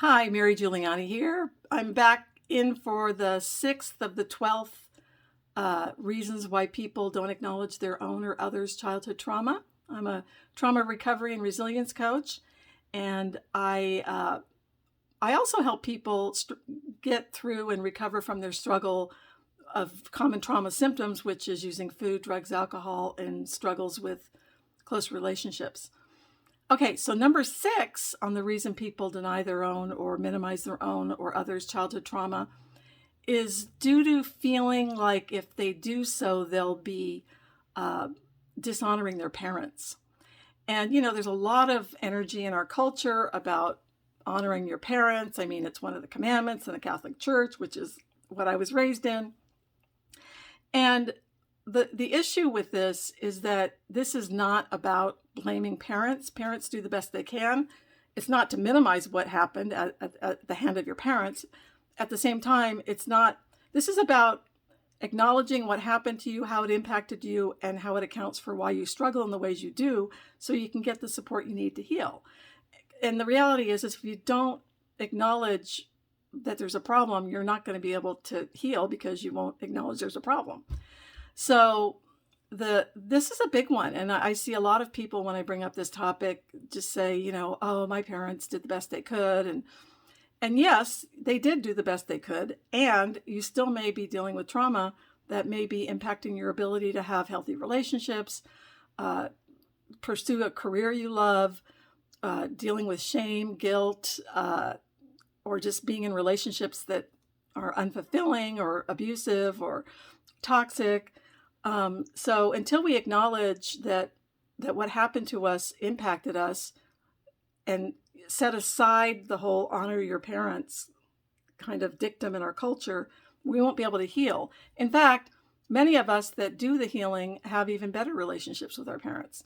Hi, Mary Giuliani here. I'm back in for the 6th of the 12th reasons why people don't acknowledge their own or others' childhood trauma. I'm a trauma recovery and resilience coach, and I also help people get through and recover from their struggle of common trauma symptoms, which is using food, drugs, alcohol, and struggles with close relationships. Okay, so number 6 on the reason people deny their own or minimize their own or others' childhood trauma is due to feeling like if they do so, they'll be dishonoring their parents. And, there's a lot of energy in our culture about honoring your parents. I mean, it's one of the commandments in the Catholic Church, which is what I was raised in. And the issue with this is that this is not about blaming parents. Parents do the best they can. It's not to minimize what happened at the hand of your parents. At the same time, this is about acknowledging what happened to you, how it impacted you, and how it accounts for why you struggle in the ways you do, so you can get the support you need to heal. And the reality is if you don't acknowledge that there's a problem, you're not going to be able to heal because you won't acknowledge there's a problem. So this is a big one. And I see a lot of people when I bring up this topic just say, oh, my parents did the best they could. And yes, they did do the best they could. And you still may be dealing with trauma that may be impacting your ability to have healthy relationships, pursue a career you love, dealing with shame, guilt, or just being in relationships that are unfulfilling or abusive or toxic. So until we acknowledge that what happened to us impacted us and set aside the whole honor your parents kind of dictum in our culture, we won't be able to heal. In fact, many of us that do the healing have even better relationships with our parents.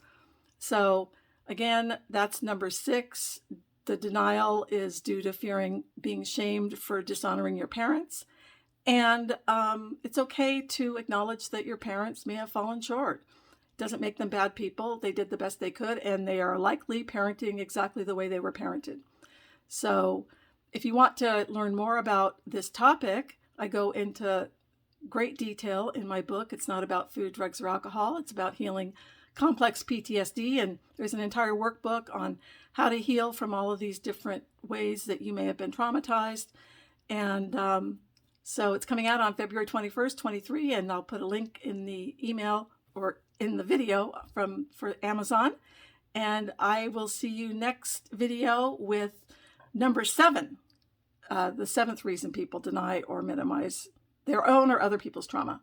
So again, that's number 6. The denial is due to fearing being shamed for dishonoring your parents. And it's okay to acknowledge that your parents may have fallen short. It doesn't make them bad people. They did the best they could, and they are likely parenting exactly the way they were parented. So if you want to learn more about this topic, I go into great detail in my book. It's not about food, drugs, or alcohol. It's about healing complex PTSD, and there's an entire workbook on how to heal from all of these different ways that you may have been traumatized. And so it's coming out on February 21st, 23, and I'll put a link in the email or in the video for Amazon. And I will see you next video with number 7, the 7th reason people deny or minimize their own or other people's trauma.